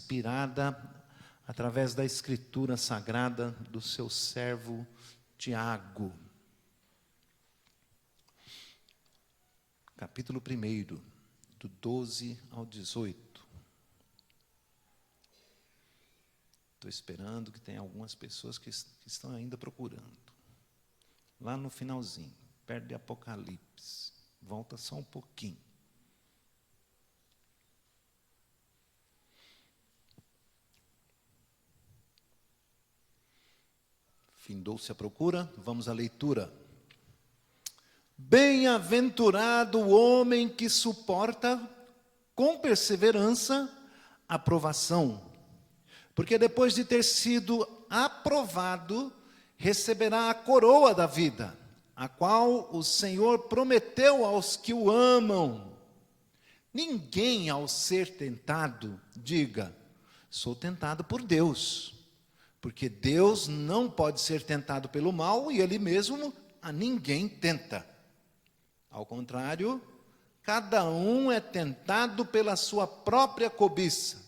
inspirada através da Escritura Sagrada do seu servo Tiago. Capítulo 1, do 12 ao 18. Estou esperando que tenha algumas pessoas que estão ainda procurando. Lá no finalzinho, perto de Apocalipse. Volta só um pouquinho. Findou-se a procura, vamos à leitura. Bem-aventurado o homem que suporta com perseverança a provação, porque depois de ter sido aprovado, receberá a coroa da vida, a qual o Senhor prometeu aos que o amam. Ninguém, ao ser tentado, diga, sou tentado por Deus, porque Deus não pode ser tentado pelo mal e Ele mesmo a ninguém tenta. Ao contrário, cada um é tentado pela sua própria cobiça,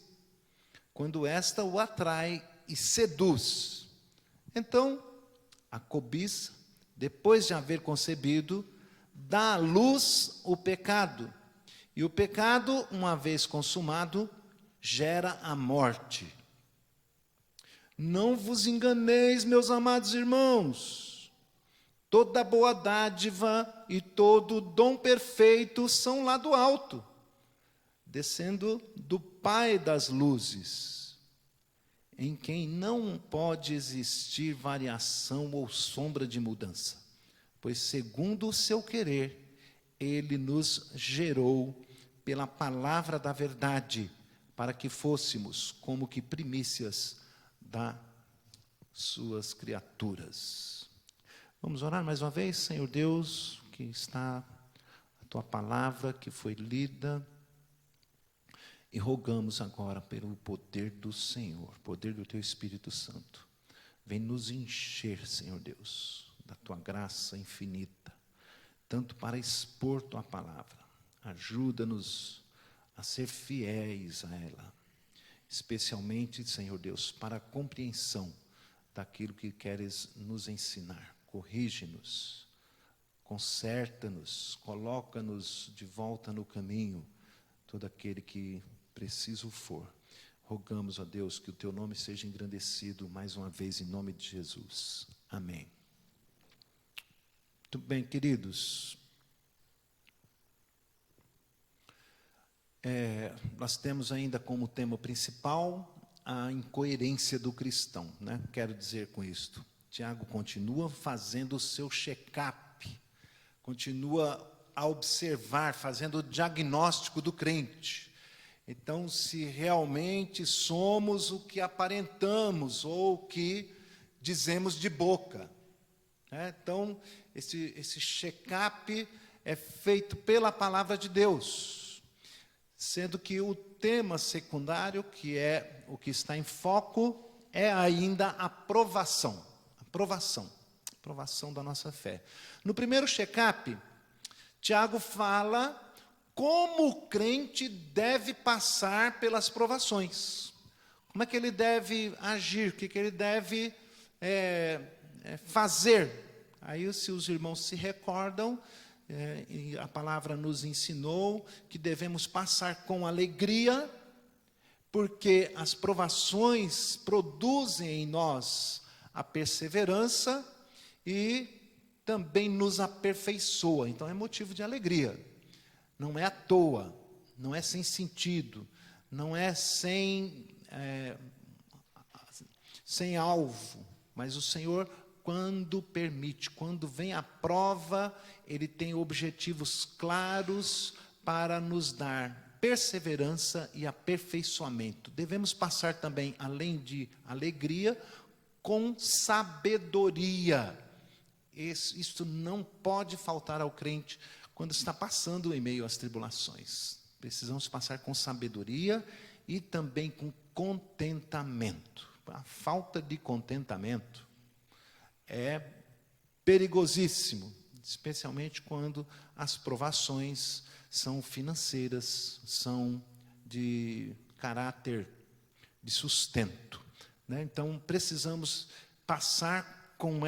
quando esta o atrai e seduz. Então, a cobiça, depois de haver concebido, dá à luz o pecado. E o pecado, uma vez consumado, gera a morte. Não vos enganeis, meus amados irmãos. Toda boa dádiva e todo dom perfeito são lá do alto, descendo do Pai das luzes, em quem não pode existir variação ou sombra de mudança, pois segundo o seu querer, Ele nos gerou pela palavra da verdade, para que fôssemos como que primícias das suas criaturas. Vamos orar mais uma vez, Senhor Deus, que está a Tua palavra que foi lida, e rogamos agora pelo poder do Senhor, poder do Teu Espírito Santo. Vem nos encher, Senhor Deus, da Tua graça infinita, tanto para expor Tua palavra. Ajuda-nos a ser fiéis a ela, especialmente, Senhor Deus, para a compreensão daquilo que queres nos ensinar. Corrige-nos, conserta-nos, coloca-nos de volta no caminho, todo aquele que preciso for. Rogamos, ó Deus, que o Teu nome seja engrandecido mais uma vez em nome de Jesus. Amém. Muito bem, queridos. Nós temos ainda como tema principal a incoerência do cristão, né? Quero dizer com isto, Tiago continua fazendo o seu check-up, continua a observar, fazendo o diagnóstico do crente. Então, se realmente somos o que aparentamos ou o que dizemos de boca, né? Então, esse check-up é feito pela palavra de Deus, sendo que o tema secundário, que é o que está em foco, é ainda a aprovação da nossa fé. No primeiro check-up, Tiago fala como o crente deve passar pelas provações, como é que ele deve agir, o que ele deve fazer. Aí, se os irmãos se recordam, e a palavra nos ensinou que devemos passar com alegria, porque as provações produzem em nós a perseverança e também nos aperfeiçoa. Então é motivo de alegria. Não é à toa, não é sem sentido, não é sem alvo, mas o Senhor, quando permite, quando vem a prova, Ele tem objetivos claros para nos dar perseverança e aperfeiçoamento. Devemos passar também, além de alegria, com sabedoria. Isto não pode faltar ao crente quando está passando em meio às tribulações. Precisamos passar com sabedoria e também com contentamento. A falta de contentamento é perigosíssimo, especialmente quando as provações são financeiras, são de caráter de sustento, né? Então, precisamos passar com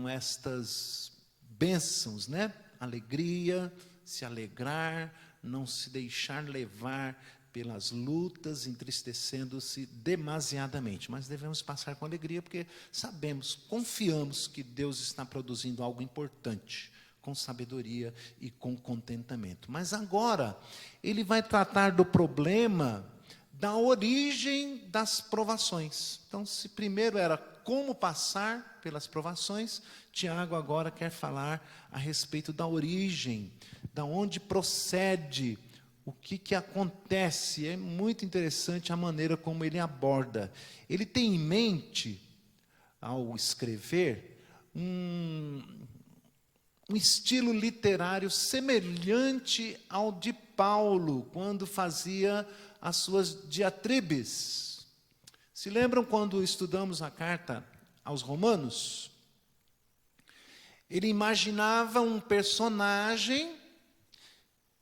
estas bênçãos, né? Alegria, se alegrar, não se deixar levar pelas lutas, entristecendo-se demasiadamente. Mas devemos passar com alegria, porque sabemos, confiamos que Deus está produzindo algo importante, com sabedoria e com contentamento. Mas agora, ele vai tratar do problema da origem das provações. Então, se primeiro era como passar pelas provações, Tiago agora quer falar a respeito da origem, da onde procede, o que acontece. É muito interessante a maneira como ele aborda. Ele tem em mente, ao escrever, um estilo literário semelhante ao de Paulo, quando fazia as suas diatribes. Se lembram quando estudamos a carta aos Romanos? Ele imaginava um personagem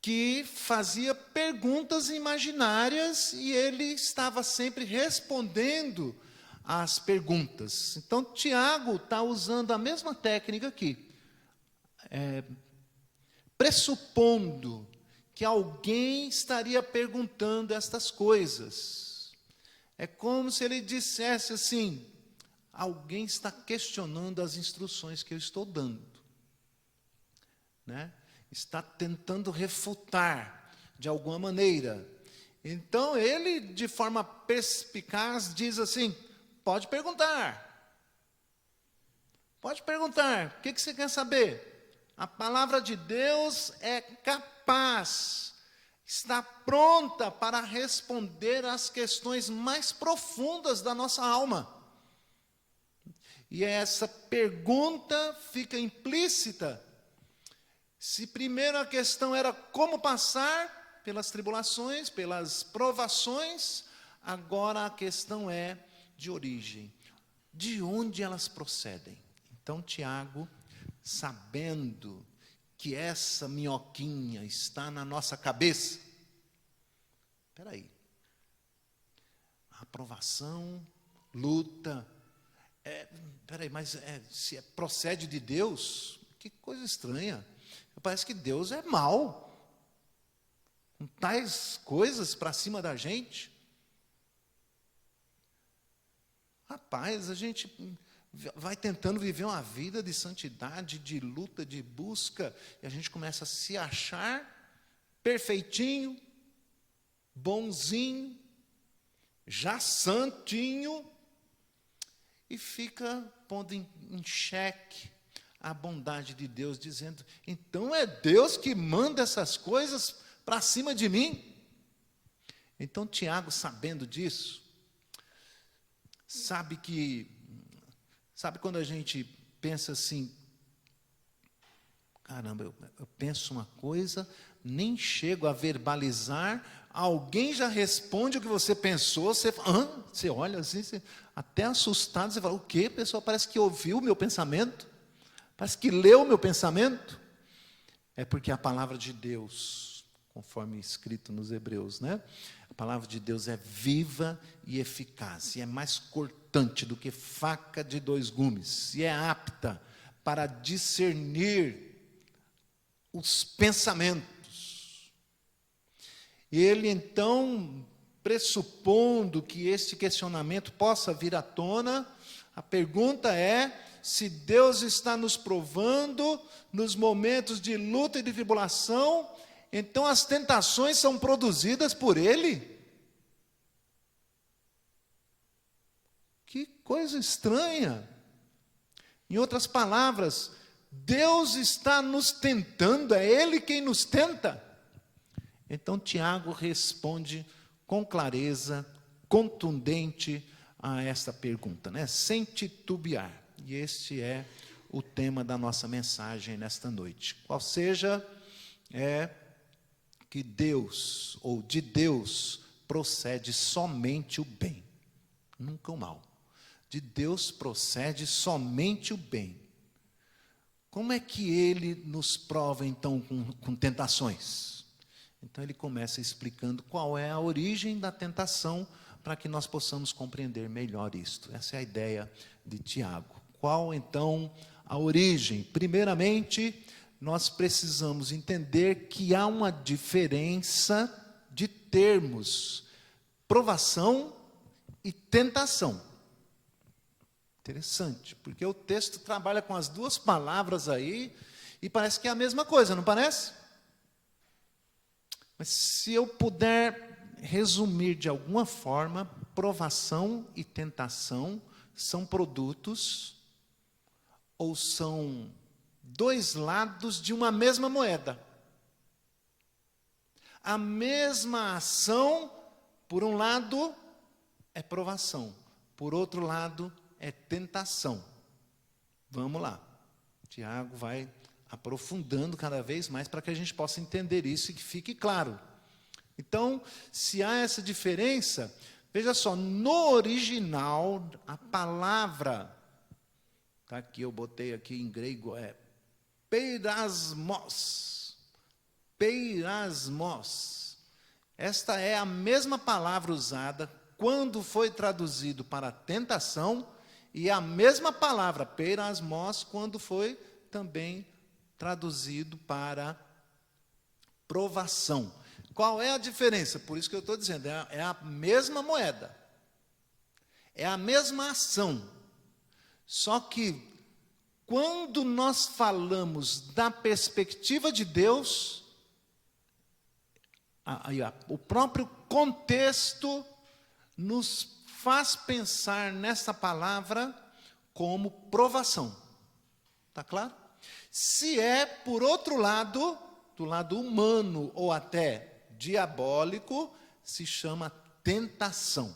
que fazia perguntas imaginárias e ele estava sempre respondendo às perguntas. Então, Tiago está usando a mesma técnica aqui, pressupondo que alguém estaria perguntando estas coisas. É como se ele dissesse assim: alguém está questionando as instruções que eu estou dando, né? Está tentando refutar de alguma maneira. Então, ele, de forma perspicaz, diz assim: pode perguntar. Pode perguntar. O que você quer saber? A palavra de Deus é capaz, está pronta para responder às questões mais profundas da nossa alma. E essa pergunta fica implícita. Se primeiro a questão era como passar pelas tribulações, pelas provações, agora a questão é de origem. De onde elas procedem? Então, Tiago, sabendo que essa minhoquinha está na nossa cabeça, espera aí, aprovação, luta, espera aí, mas se procede de Deus, que coisa estranha. Parece que Deus é mau, com tais coisas para cima da gente. Rapaz, a gente vai tentando viver uma vida de santidade, de luta, de busca, e a gente começa a se achar perfeitinho, bonzinho, já santinho, e fica pondo em xeque a bondade de Deus, dizendo: então é Deus que manda essas coisas para cima de mim? Então, Tiago, sabendo disso, sabe quando a gente pensa assim: caramba, eu penso uma coisa, nem chego a verbalizar, alguém já responde o que você pensou, você olha assim, você, até assustado, você fala: o quê? A pessoa parece que ouviu o meu pensamento, parece que leu o meu pensamento. É porque a palavra de Deus, conforme escrito nos Hebreus, né? A palavra de Deus é viva e eficaz, e é mais cortante do que faca de dois gumes, e é apta para discernir os pensamentos. Ele, então, pressupondo que este questionamento possa vir à tona, a pergunta é: se Deus está nos provando nos momentos de luta e de tribulação, então as tentações são produzidas por Ele? Que coisa estranha. Em outras palavras, Deus está nos tentando, é Ele quem nos tenta. Então Tiago responde com clareza, contundente a esta pergunta, né? Sem titubear. E este é o tema da nossa mensagem nesta noite. Qual seja, que Deus, ou de Deus, procede somente o bem, nunca o mal. De Deus procede somente o bem. Como é que Ele nos prova, então, com tentações? Então ele começa explicando qual é a origem da tentação, para que nós possamos compreender melhor isto. Essa é a ideia de Tiago. Qual então a origem? Primeiramente, nós precisamos entender que há uma diferença de termos: provação e tentação. Interessante, porque o texto trabalha com as duas palavras aí, e parece que é a mesma coisa, não parece? Mas se eu puder resumir de alguma forma, provação e tentação são produtos ou são dois lados de uma mesma moeda. A mesma ação, por um lado, é provação, por outro lado, é tentação. Vamos lá. Tiago vai aprofundando cada vez mais para que a gente possa entender isso e que fique claro. Então, se há essa diferença, veja só, no original, a palavra, tá aqui, eu botei aqui em grego, é peirasmos. Peirasmos. Esta é a mesma palavra usada quando foi traduzido para tentação, e a mesma palavra, peirasmos, quando foi também traduzido para provação. Qual é a diferença? Por isso que eu estou dizendo, é a mesma moeda, é a mesma ação, só que quando nós falamos da perspectiva de Deus, o próprio contexto nos faz pensar nessa palavra como provação. Está claro? Se é, por outro lado, do lado humano ou até diabólico, se chama tentação.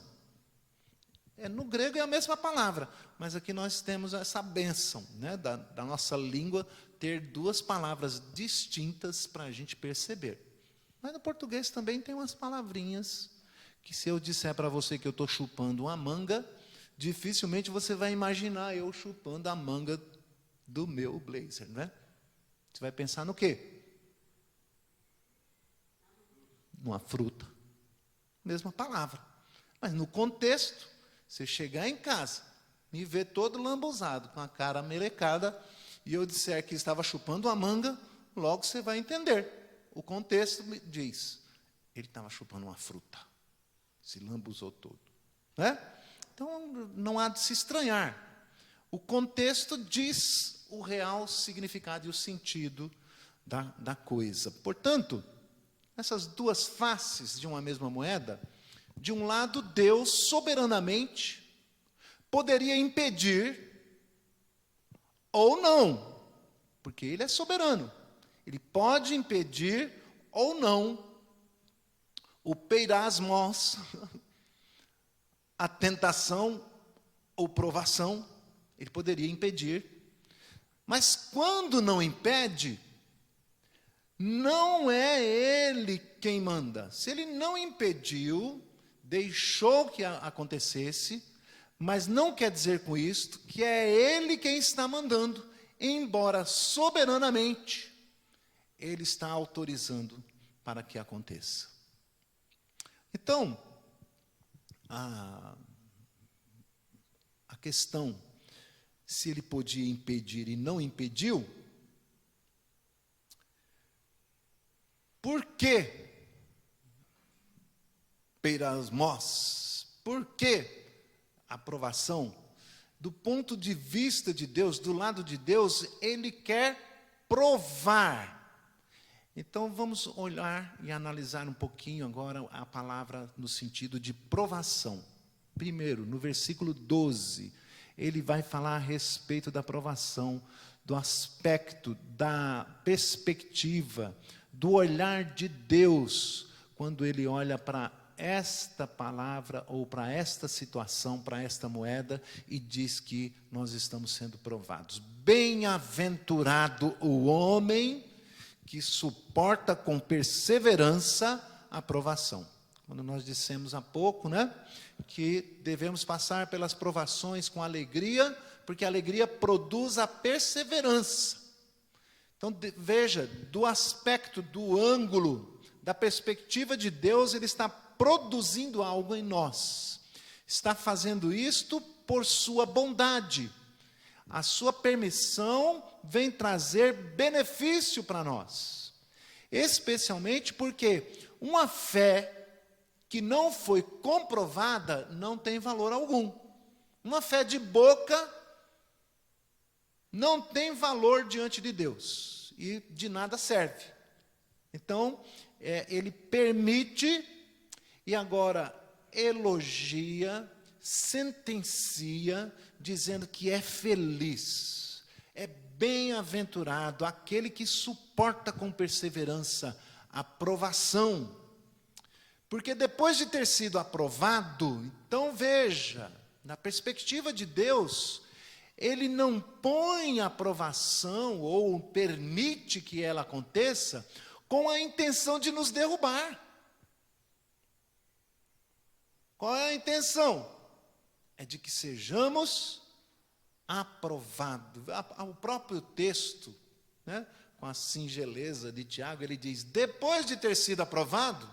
No grego é a mesma palavra, mas aqui nós temos essa bênção, né, da nossa língua ter duas palavras distintas para a gente perceber. Mas no português também tem umas palavrinhas que, se eu disser para você que eu estou chupando uma manga, dificilmente você vai imaginar eu chupando a manga do meu blazer, né? Você vai pensar no quê? Numa fruta. Mesma palavra. Mas no contexto, você chegar em casa, me ver todo lambuzado, com a cara melecada, e eu disser que estava chupando uma manga, logo você vai entender. O contexto me diz, ele estava chupando uma fruta. Se lambuzou todo. Né? Então, não há de se estranhar. O contexto diz o real significado e o sentido da coisa. Portanto, essas duas faces de uma mesma moeda, de um lado, Deus soberanamente poderia impedir ou não, porque Ele é soberano. Ele pode impedir ou não o peirasmos, a tentação ou provação, Ele poderia impedir. Mas quando não impede, não é Ele quem manda. Se Ele não impediu, deixou que acontecesse, mas não quer dizer com isto que é Ele quem está mandando, embora soberanamente Ele está autorizando para que aconteça. Então, a questão, se Ele podia impedir e não impediu, por que peirasmos? Por que aprovação? Do ponto de vista de Deus, do lado de Deus, Ele quer provar. Então, vamos olhar e analisar um pouquinho agora a palavra no sentido de provação. Primeiro, no versículo 12, ele vai falar a respeito da provação, do aspecto, da perspectiva, do olhar de Deus, quando Ele olha para esta palavra, ou para esta situação, para esta moeda, e diz que nós estamos sendo provados. Bem-aventurado o homem que suporta com perseverança a provação. Quando nós dissemos há pouco, né, que devemos passar pelas provações com alegria, porque a alegria produz a perseverança. Então, veja, do aspecto, do ângulo da perspectiva de Deus, Ele está produzindo algo em nós. Está fazendo isto por sua bondade. A sua permissão vem trazer benefício para nós. Especialmente porque uma fé que não foi comprovada não tem valor algum. Uma fé de boca não tem valor diante de Deus e de nada serve. Então, ele permite e agora elogia, sentencia, dizendo que é feliz, é bem-aventurado aquele que suporta com perseverança a provação. Porque depois de ter sido aprovado, então veja, na perspectiva de Deus, Ele não põe a aprovação ou permite que ela aconteça com a intenção de nos derrubar. Qual é a intenção? É de que sejamos aprovados. O próprio texto, né, com a singeleza de Tiago, ele diz, depois de ter sido aprovado,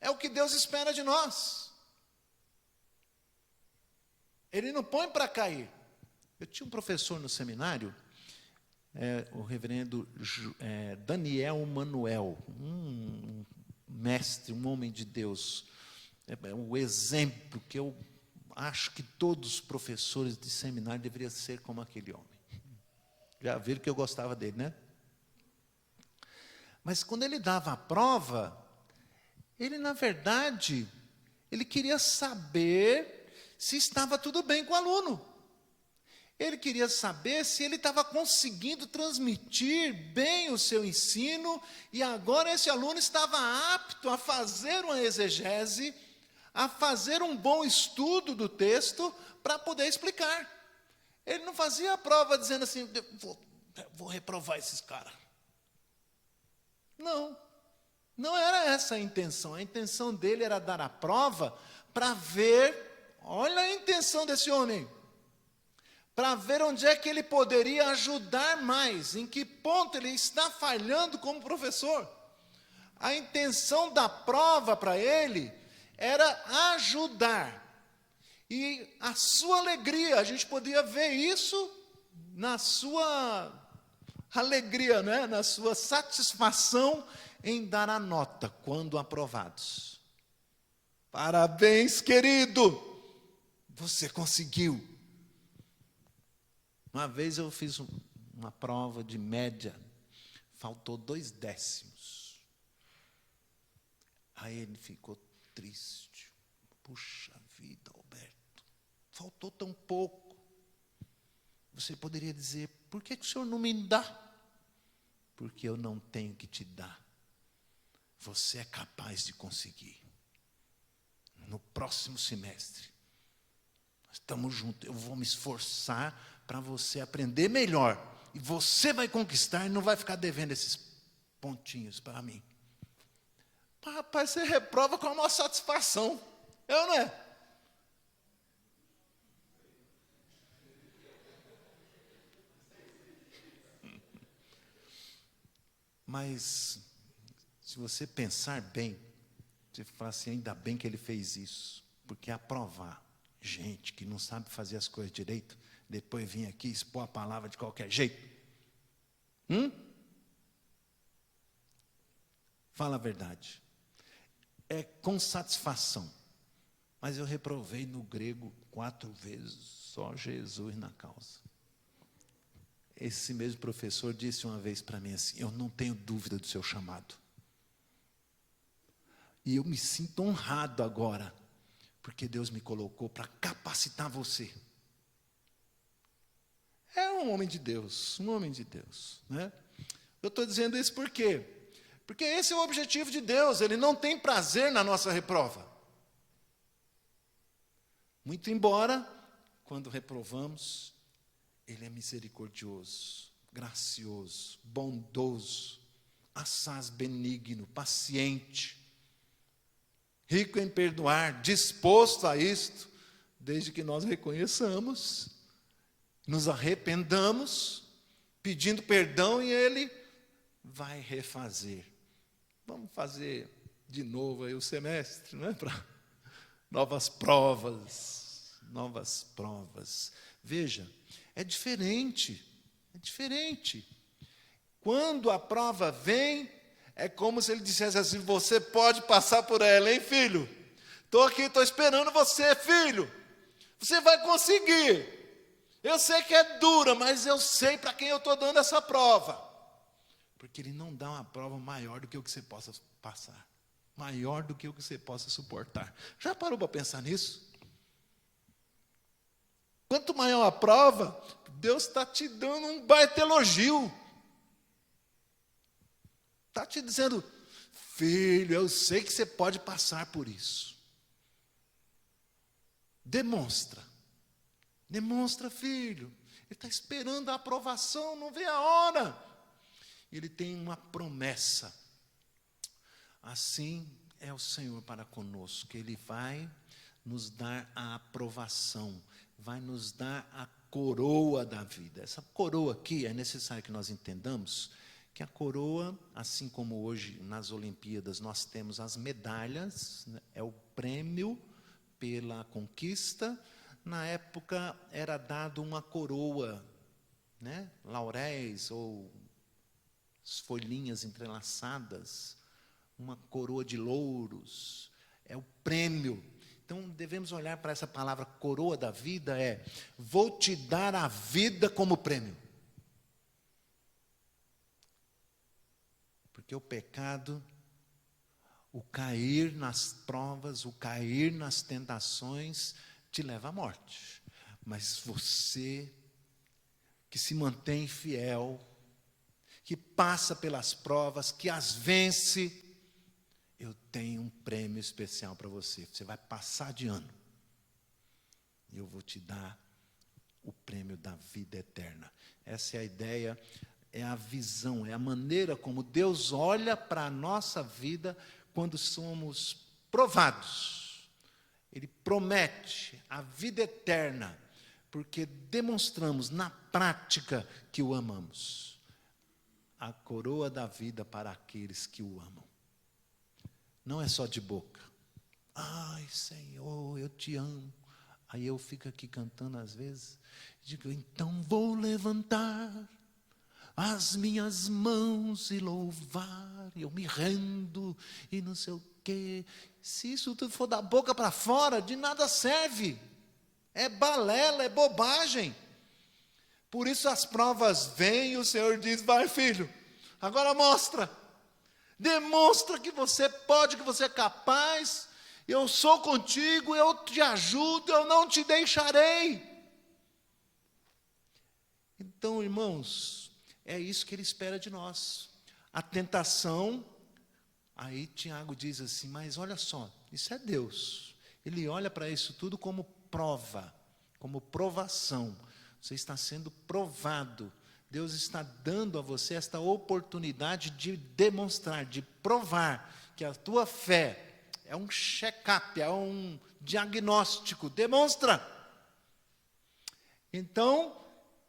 é o que Deus espera de nós. Ele não põe para cair. Eu tinha um professor no seminário, o reverendo Daniel Manuel, um mestre, um homem de Deus, o exemplo que eu acho que todos os professores de seminário deveriam ser como aquele homem. Já viram que eu gostava dele, né? Mas quando ele dava a prova, ele, na verdade, ele queria saber se estava tudo bem com o aluno. Ele queria saber se ele estava conseguindo transmitir bem o seu ensino, e agora esse aluno estava apto a fazer uma exegese, a fazer um bom estudo do texto, para poder explicar. Ele não fazia a prova dizendo assim, vou reprovar esses caras. Não era essa a intenção. A intenção dele era dar a prova para ver, olha a intenção desse homem, para ver onde é que ele poderia ajudar mais, em que ponto ele está falhando como professor. A intenção da prova para ele era ajudar. E a sua alegria, a gente podia ver isso na sua alegria, né? Na sua satisfação em dar a nota quando aprovados. Parabéns, querido! Você conseguiu. Uma vez eu fiz uma prova de média, faltou 2 décimos. Aí ele ficou triste. Puxa vida, Alberto, faltou tão pouco. Você poderia dizer, por que o senhor não me dá? Porque eu não tenho que te dar. Você é capaz de conseguir. No próximo semestre, nós estamos juntos, eu vou me esforçar para você aprender melhor. E você vai conquistar e não vai ficar devendo esses pontinhos para mim. Rapaz, você reprova com a maior satisfação. Eu não é? Mas, se você pensar bem, você fala assim, ainda bem que ele fez isso. Porque aprovar gente que não sabe fazer as coisas direito, depois vir aqui expor a palavra de qualquer jeito. Fala a verdade. É com satisfação. Mas eu reprovei no grego 4 vezes, só Jesus na causa. Esse mesmo professor disse uma vez para mim assim, eu não tenho dúvida do seu chamado. E eu me sinto honrado agora, porque Deus me colocou para capacitar você. É um homem de Deus, né? Eu estou dizendo isso por quê? Porque esse é o objetivo de Deus, Ele não tem prazer na nossa reprova. Muito embora, quando reprovamos, Ele é misericordioso, gracioso, bondoso, assaz benigno, paciente, rico em perdoar, disposto a isto, desde que nós reconheçamos, nos arrependamos, pedindo perdão, e Ele vai refazer. vamos fazer de novo aí o semestre, não é? Para novas provas, novas provas. Veja, é diferente, é diferente. Quando a prova vem, é como se ele dissesse assim: você pode passar por ela, hein, filho? Estou aqui, estou esperando você, filho. Você vai conseguir. Eu sei que é dura, mas eu sei para quem eu estou dando essa prova. Porque ele não dá uma prova maior do que o que você possa passar. Maior do que o que você possa suportar. Já parou para pensar nisso? Quanto maior a prova, Deus está te dando um baita elogio. Está te dizendo: filho, eu sei que você pode passar por isso. Demonstra. Demonstra, filho. Ele está esperando a aprovação, não vê a hora. Ele tem uma promessa. Assim é o Senhor para conosco. Ele vai nos dar a aprovação, vai nos dar a coroa da vida. Essa coroa aqui, é necessário que nós entendamos que a coroa, assim como hoje nas Olimpíadas nós temos as medalhas, né, é o prêmio pela conquista. Na época era dado uma coroa, né, lauréis ou folhinhas entrelaçadas, uma coroa de louros, é o prêmio. Então devemos olhar para essa palavra coroa da vida, vou te dar a vida como prêmio. Porque o pecado, o cair nas provas, o cair nas tentações, te leva à morte. Mas você, que se mantém fiel, que passa pelas provas, que as vence, eu tenho um prêmio especial para você. Você vai passar de ano. E eu vou te dar o prêmio da vida eterna. Essa é a ideia, é a visão, é a maneira como Deus olha para a nossa vida quando somos provados. Ele promete a vida eterna, porque demonstramos na prática que o amamos. A coroa da vida para aqueles que o amam. Não é só de boca. Ai, Senhor, eu te amo. Aí eu fico aqui cantando às vezes. Digo, então vou levantar as minhas mãos e louvar. Eu me rendo e não sei o quê. Se isso tudo for da boca para fora, de nada serve. É balela, é bobagem. Por isso as provas vêm e o Senhor diz: vai, filho, agora mostra. Demonstra que você pode, que você é capaz. Eu sou contigo, eu te ajudo, eu não te deixarei. Então, irmãos, é isso que Ele espera de nós. A tentação, aí Tiago diz assim: mas olha só, isso é Deus. Ele olha para isso tudo como prova, como provação. Você está sendo provado. Deus está dando a você esta oportunidade de demonstrar, de provar que a tua fé é um check-up, é um diagnóstico. Demonstra. Então,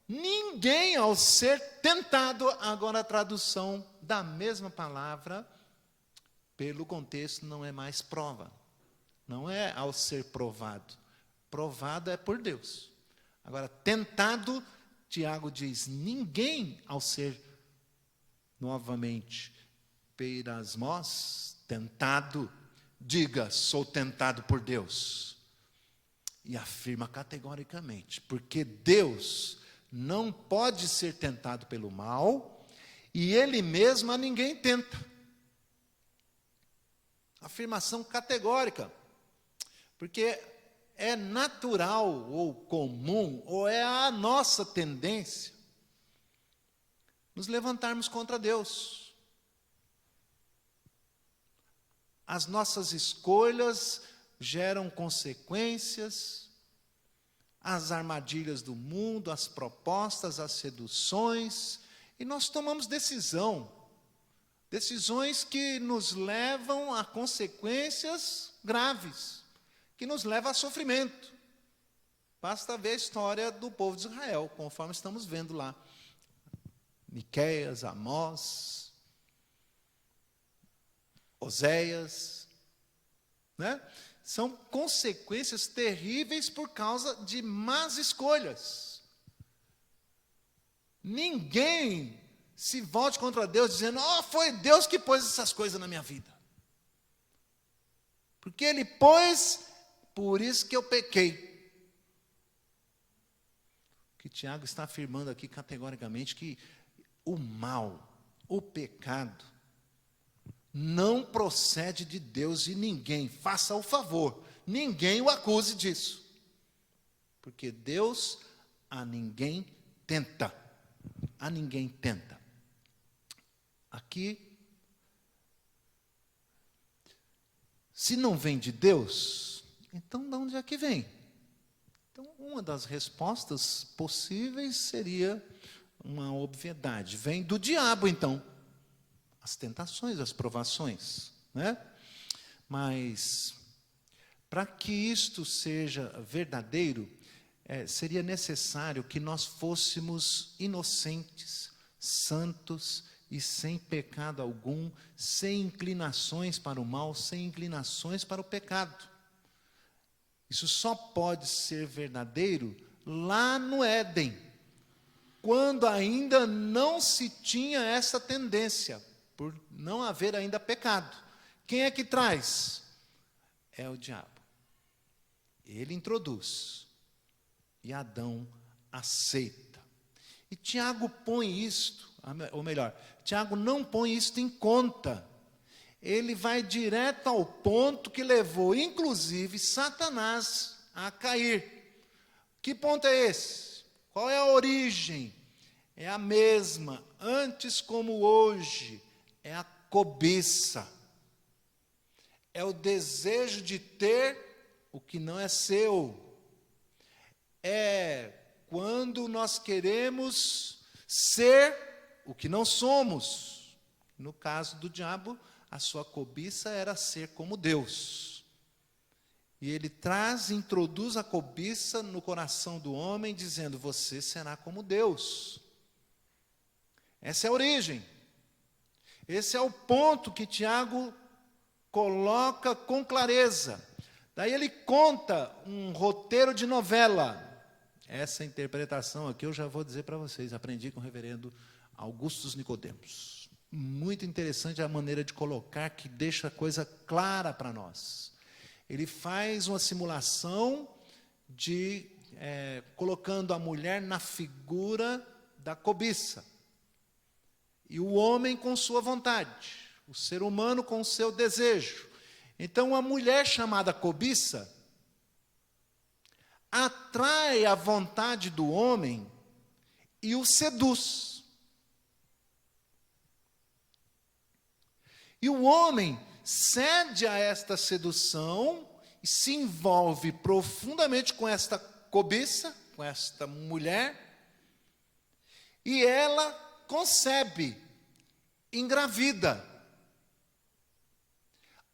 ninguém ao ser tentado, agora a tradução da mesma palavra, pelo contexto, não é mais prova. Não é ao ser provado. Provado é por Deus. Agora, tentado, Tiago diz, ninguém ao ser, novamente, peirasmos, tentado, diga, sou tentado por Deus. E afirma categoricamente, porque Deus não pode ser tentado pelo mal, e Ele mesmo a ninguém tenta. Afirmação categórica, porque é natural ou comum, ou é a nossa tendência, nos levantarmos contra Deus. As nossas escolhas geram consequências, as armadilhas do mundo, as propostas, as seduções, e nós tomamos decisões que nos levam a consequências graves, que nos levam a sofrimento. Basta ver a história do povo de Israel, conforme estamos vendo lá. Miqueias, Amós. Oséias, né? São consequências terríveis por causa de más escolhas. Ninguém se volte contra Deus dizendo: foi Deus que pôs essas coisas na minha vida. Porque Ele pôs, por isso que eu pequei. O que Tiago está afirmando aqui categoricamente que o mal, o pecado, não procede de Deus e ninguém, faça o favor, ninguém o acuse disso. Porque Deus a ninguém tenta. A ninguém tenta. Aqui, se não vem de Deus, então de onde é que vem? Então, uma das respostas possíveis seria uma obviedade. Vem do diabo, então. As tentações, as provações, né? Mas, para que isto seja verdadeiro, seria necessário que nós fôssemos inocentes, santos e sem pecado algum, sem inclinações para o mal, sem inclinações para o pecado. Isso só pode ser verdadeiro lá no Éden, quando ainda não se tinha essa tendência, por não haver ainda pecado. Quem é que traz? É o diabo. Ele introduz. E Adão aceita. E Tiago põe isto, ou melhor, Tiago não põe isto em conta. Ele vai direto ao ponto que levou, inclusive, Satanás a cair. Que ponto é esse? Qual é a origem? É a mesma, antes como hoje, é a cobiça. É o desejo de ter o que não é seu. É quando nós queremos ser o que não somos. No caso do diabo, a sua cobiça era ser como Deus. E ele introduz a cobiça no coração do homem, dizendo: você será como Deus. Essa é a origem. Esse é o ponto que Tiago coloca com clareza. Daí ele conta um roteiro de novela. Essa interpretação aqui eu já vou dizer para vocês, aprendi com o reverendo Augustus Nicodemos. Muito interessante a maneira de colocar, que deixa a coisa clara para nós. Ele faz uma simulação de colocando a mulher na figura da cobiça. E o homem com sua vontade, o ser humano com o seu desejo. Então, a mulher chamada cobiça atrai a vontade do homem e o seduz. E o homem cede a esta sedução e se envolve profundamente com esta cobiça, com esta mulher, e ela concebe, engravida.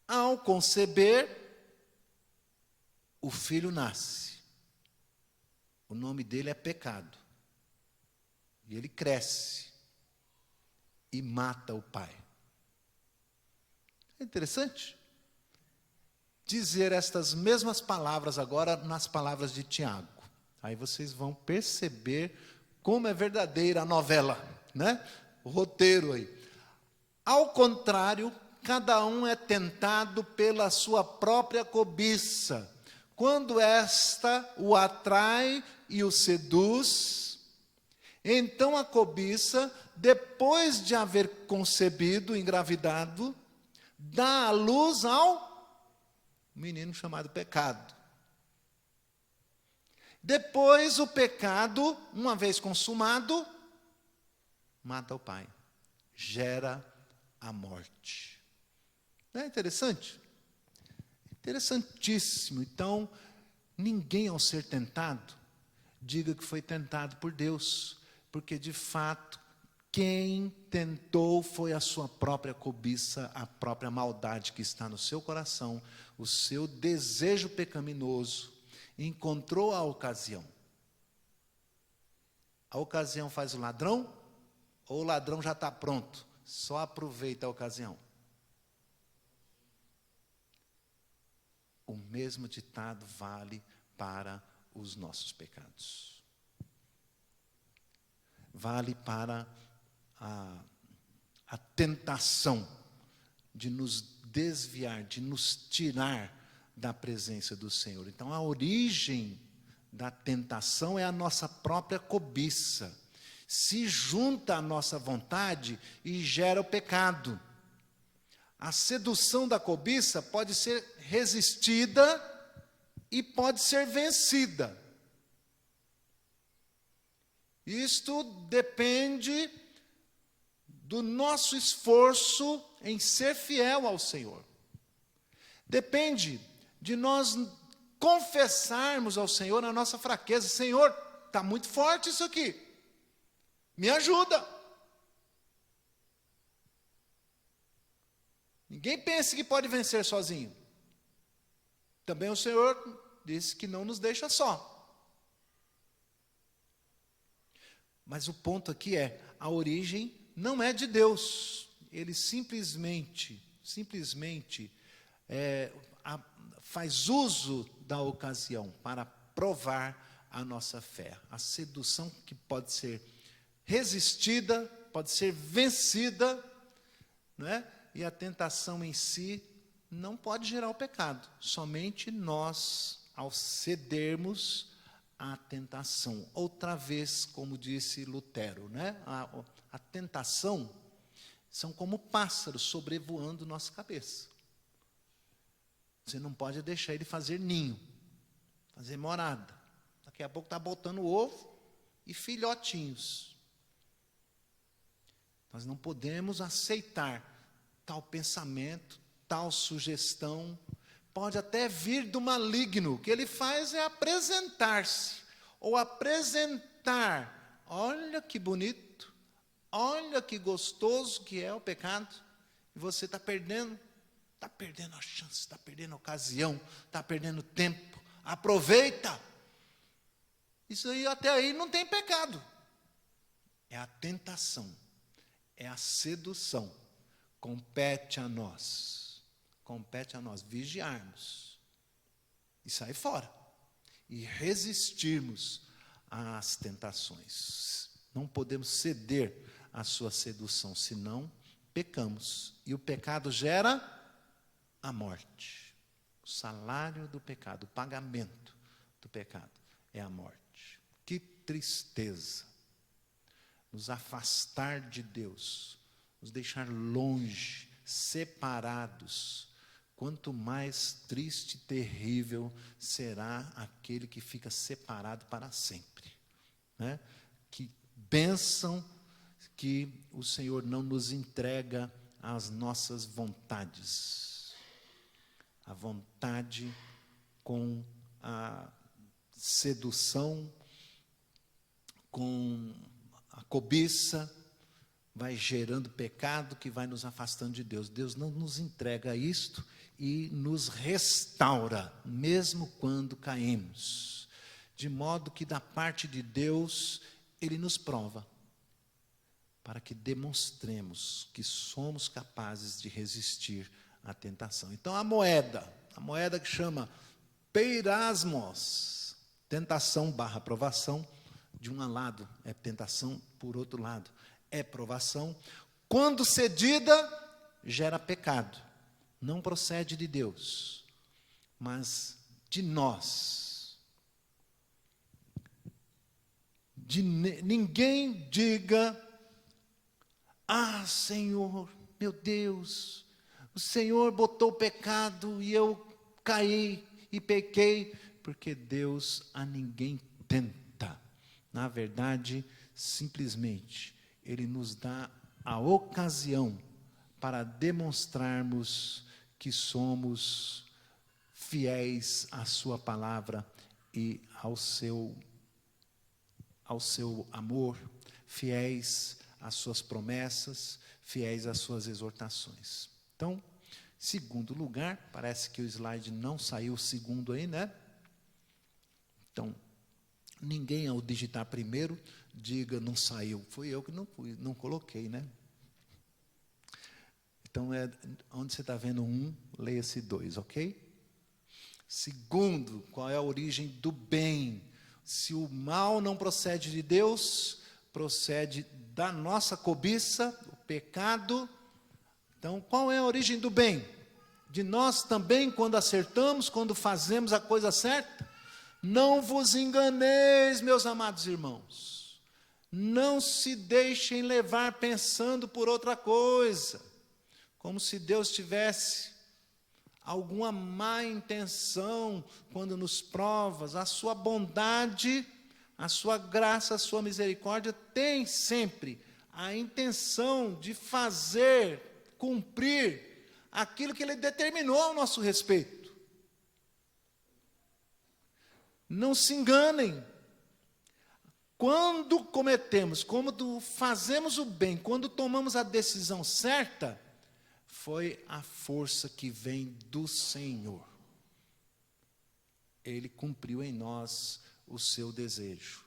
Ao conceber, o filho nasce. O nome dele é pecado. E ele cresce e mata o pai. É interessante dizer estas mesmas palavras agora nas palavras de Tiago. Aí vocês vão perceber como é verdadeira a novela, né? O roteiro aí. Ao contrário, cada um é tentado pela sua própria cobiça. Quando esta o atrai e o seduz, então a cobiça, depois de haver concebido, engravidado, dá a luz ao menino chamado pecado. Depois o pecado, uma vez consumado, mata o pai, gera a morte. Não é interessante? Interessantíssimo. Então, ninguém ao ser tentado, diga que foi tentado por Deus, porque de fato, quem tentou foi a sua própria cobiça, a própria maldade que está no seu coração, o seu desejo pecaminoso, encontrou a ocasião. A ocasião faz o ladrão, ou o ladrão já está pronto, só aproveita a ocasião? mesmo ditado vale para os nossos pecados. Vale para a tentação de nos desviar, de nos tirar da presença do Senhor. Então, a origem da tentação é a nossa própria cobiça. Se junta à nossa vontade e gera o pecado. A sedução da cobiça pode ser resistida e pode ser vencida. Isto depende do nosso esforço em ser fiel ao Senhor. Depende de nós confessarmos ao Senhor a nossa fraqueza. Senhor, está muito forte isso aqui. Me ajuda. Ninguém pense que pode vencer sozinho. Também o Senhor disse que não nos deixa só. Mas o ponto aqui é, a origem não é de Deus. Ele simplesmente faz uso da ocasião para provar a nossa fé. A sedução que pode ser resistida, pode ser vencida, não é? E a tentação em si não pode gerar o pecado. Somente nós, ao cedermos à tentação. Outra vez, como disse Lutero, né? A tentação são como pássaros sobrevoando nossa cabeça. Você não pode deixar ele fazer ninho, fazer morada. Daqui a pouco está botando ovo e filhotinhos. Nós não podemos aceitar tal pensamento, tal sugestão. Pode até vir do maligno. O que ele faz é apresentar-se, ou apresentar. Olha que bonito, olha que gostoso que é o pecado. E você está perdendo a chance, está perdendo a ocasião, está perdendo tempo. Aproveita. Isso aí, até aí não tem pecado. É a tentação, é a sedução. Compete a nós vigiarmos e sair fora e resistirmos às tentações. Não podemos ceder à sua sedução, senão pecamos. E o pecado gera a morte. O salário do pecado, o pagamento do pecado é a morte. Que tristeza! Nos afastar de Deus, nos deixar longe, separados. Quanto mais triste e terrível será aquele que fica separado para sempre. Né? Que bênção que o Senhor não nos entrega às nossas vontades. A vontade com a sedução, com a cobiça, vai gerando pecado que vai nos afastando de Deus. Deus não nos entrega isto e nos restaura, mesmo quando caímos. De modo que da parte de Deus, Ele nos prova, para que demonstremos que somos capazes de resistir à tentação. Então a moeda que chama peirasmos, tentação / provação, de um lado é tentação, por outro lado é provação. Quando cedida, gera pecado. Não procede de Deus, mas de nós. Ninguém diga: ah, Senhor, meu Deus, o Senhor botou o pecado e eu caí e pequei, porque Deus a ninguém tenta. Na verdade, simplesmente, Ele nos dá a ocasião para demonstrarmos que somos fiéis à sua palavra e ao seu amor, fiéis às suas promessas, fiéis às suas exortações. Então, segundo lugar, parece que o slide não saiu o segundo aí, né? Então, ninguém ao digitar primeiro, diga, não saiu. Fui eu que não coloquei, né? Então, onde você está vendo 1, leia-se 2, ok? Segundo, qual é a origem do bem? Se o mal não procede de Deus, procede da nossa cobiça, o pecado. Então, qual é a origem do bem? De nós também, quando acertamos, quando fazemos a coisa certa? Não vos enganeis, meus amados irmãos. Não se deixem levar pensando por outra coisa, como se Deus tivesse alguma má intenção quando nos provas. A sua bondade, a sua graça, a sua misericórdia tem sempre a intenção de fazer, cumprir aquilo que Ele determinou ao nosso respeito. Não se enganem. Quando cometemos, quando fazemos o bem, quando tomamos a decisão certa, foi a força que vem do Senhor. Ele cumpriu em nós o seu desejo,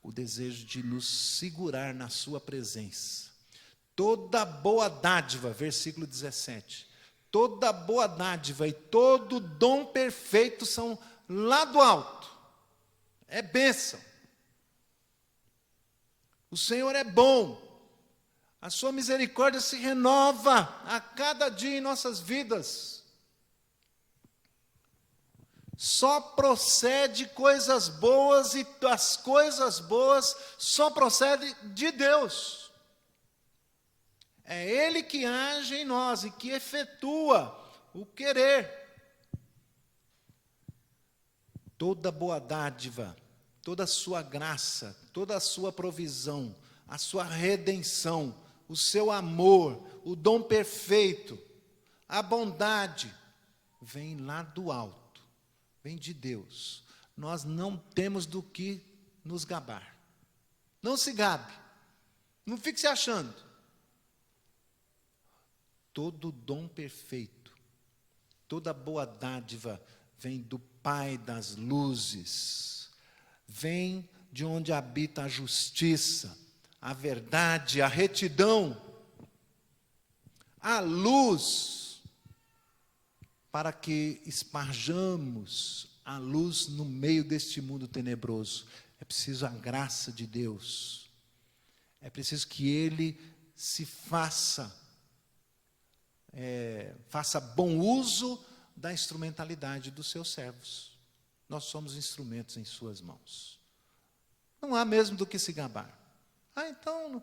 o desejo de nos segurar na sua presença. Toda boa dádiva, versículo 17, toda boa dádiva e todo dom perfeito são lá do alto. É bênção. O Senhor é bom. A sua misericórdia se renova a cada dia em nossas vidas. Só procede coisas boas, e as coisas boas só procedem de Deus. É Ele que age em nós e que efetua o querer. Toda boa dádiva, toda a sua graça, toda a sua provisão, a sua redenção, o seu amor, o dom perfeito, a bondade, vem lá do alto, vem de Deus. Nós não temos do que nos gabar. Não se gabe, não fique se achando. Todo dom perfeito, toda boa dádiva vem do Pai das luzes, vem de onde habita a justiça, a verdade, a retidão, a luz, para que esparjamos a luz no meio deste mundo tenebroso. É preciso a graça de Deus, é preciso que Ele se faça bom uso da instrumentalidade dos seus servos. Nós somos instrumentos em suas mãos. Não há mesmo do que se gabar. Então,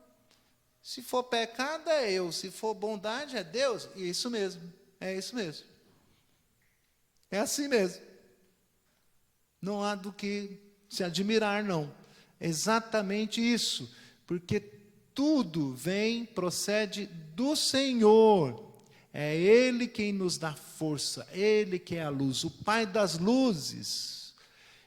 se for pecado é eu, se for bondade é Deus. E isso mesmo, é isso mesmo. É assim mesmo. Não há do que se admirar, não. É exatamente isso, porque tudo procede do Senhor. É Ele quem nos dá força, Ele que é a luz, o Pai das luzes,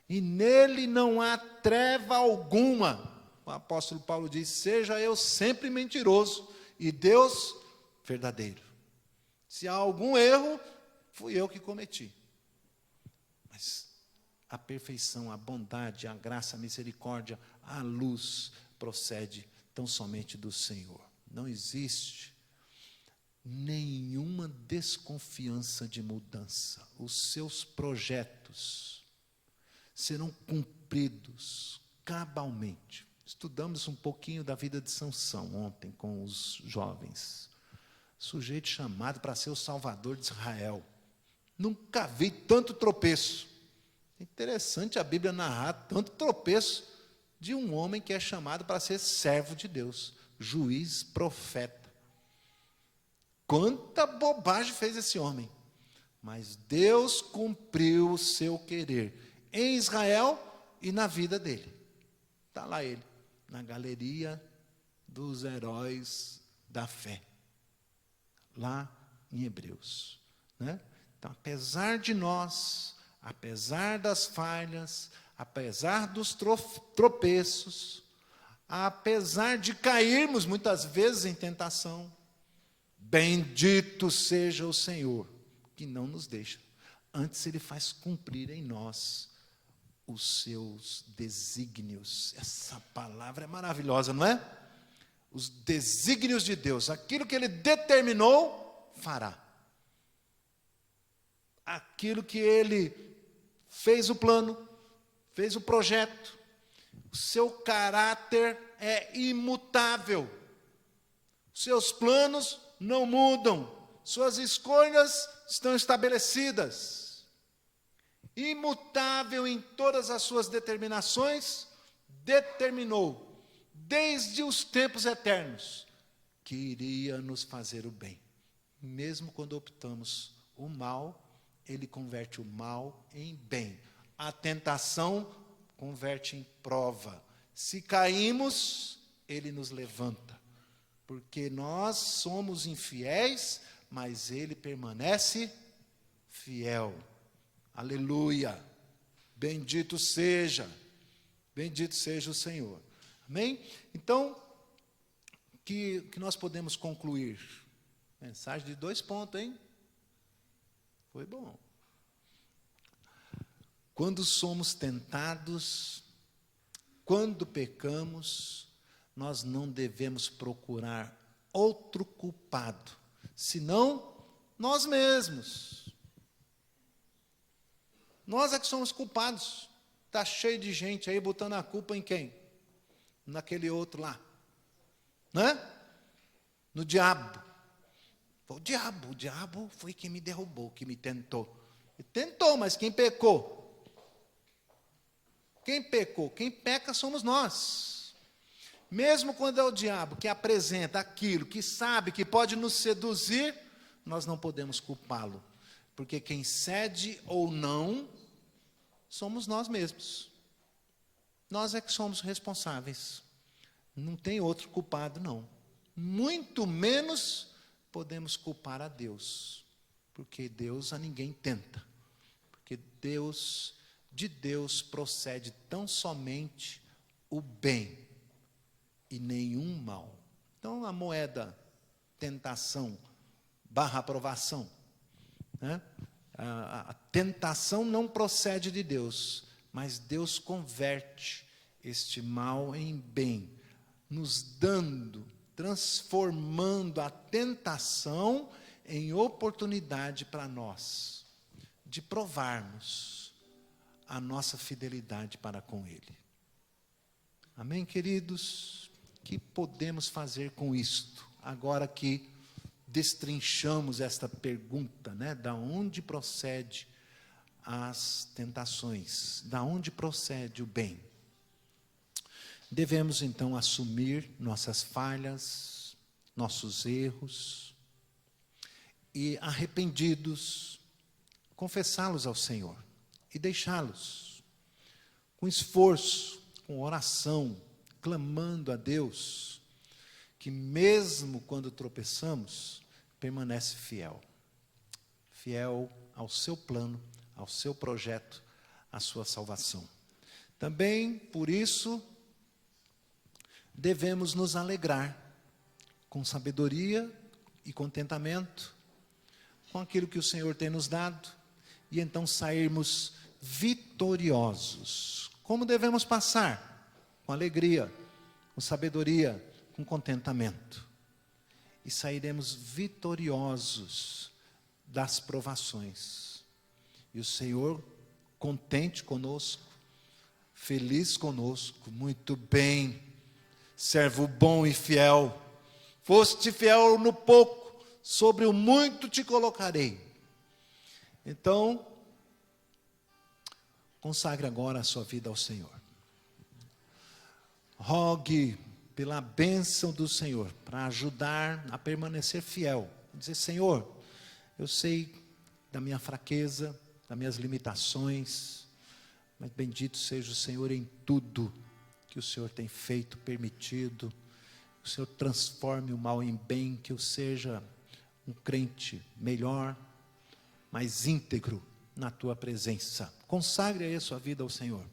e nele não há treva alguma. O apóstolo Paulo diz: seja eu sempre mentiroso, e Deus verdadeiro. Se há algum erro, fui eu que cometi. Mas a perfeição, a bondade, a graça, a misericórdia, a luz, procede tão somente do Senhor. Não existe nenhuma desconfiança de mudança. Os seus projetos serão cumpridos cabalmente. Estudamos um pouquinho da vida de Sansão ontem com os jovens. Sujeito chamado para ser o salvador de Israel. Nunca vi tanto tropeço. É interessante a Bíblia narrar tanto tropeço de um homem que é chamado para ser servo de Deus, juiz, profeta. Quanta bobagem fez esse homem. Mas Deus cumpriu o seu querer em Israel e na vida dele. Está lá ele, na galeria dos heróis da fé. Lá em Hebreus. Né? Então, apesar de nós, apesar das falhas, apesar dos tropeços, apesar de cairmos muitas vezes em tentação, bendito seja o Senhor, que não nos deixa. Antes Ele faz cumprir em nós os seus desígnios. Essa palavra é maravilhosa, não é? Os desígnios de Deus, aquilo que Ele determinou, fará. Aquilo que Ele fez o plano, fez o projeto. O seu caráter é imutável. Seus planos não mudam. Suas escolhas estão estabelecidas. Imutável em todas as suas determinações, determinou, desde os tempos eternos, que iria nos fazer o bem. Mesmo quando optamos o mal, Ele converte o mal em bem. A tentação converte em prova. Se caímos, Ele nos levanta. Porque nós somos infiéis, mas Ele permanece fiel. Aleluia. Bendito seja o Senhor. Amém? Então, que nós podemos concluir? Mensagem de 2 pontos, hein? Foi bom. Quando somos tentados, quando pecamos, nós não devemos procurar outro culpado, senão nós mesmos. Nós é que somos culpados. Está cheio de gente aí botando a culpa em quem? Naquele outro lá. Né? No diabo. O diabo foi quem me derrubou, que me tentou. Ele tentou, mas quem pecou? Quem pecou? Quem peca somos nós. Mesmo quando é o diabo que apresenta aquilo, que sabe que pode nos seduzir, nós não podemos culpá-lo. Porque quem cede ou não, somos nós mesmos. Nós é que somos responsáveis. Não tem outro culpado, não. Muito menos podemos culpar a Deus. Porque Deus a ninguém tenta. Porque de Deus procede tão somente o bem e nenhum mal. Então, a moeda tentação / aprovação, né? A tentação não procede de Deus, mas Deus converte este mal em bem, nos dando, transformando a tentação em oportunidade para nós, de provarmos a nossa fidelidade para com Ele. Amém, queridos? O que podemos fazer com isto? Agora que destrinchamos esta pergunta, né? Da onde procede as tentações? Da onde procede o bem? Devemos, então, assumir nossas falhas, nossos erros, e, arrependidos, confessá-los ao Senhor e deixá-los, com esforço, com oração, clamando a Deus, que mesmo quando tropeçamos, permanece fiel. Fiel ao seu plano, ao seu projeto, à sua salvação. Também, por isso, devemos nos alegrar com sabedoria e contentamento com aquilo que o Senhor tem nos dado e então sairmos vitoriosos. Como devemos passar? Com alegria, com sabedoria, com contentamento. E sairemos vitoriosos das provações. E o Senhor contente conosco, feliz conosco, muito bem, servo bom e fiel. Foste fiel no pouco, sobre o muito te colocarei. Então, consagre agora a sua vida ao Senhor. Rogue pela bênção do Senhor, para ajudar a permanecer fiel. Dizer, Senhor, eu sei da minha fraqueza, das minhas limitações, mas bendito seja o Senhor em tudo que o Senhor tem feito, permitido. O Senhor transforme o mal em bem, que eu seja um crente melhor, mais íntegro na tua presença. Consagre aí a sua vida ao Senhor.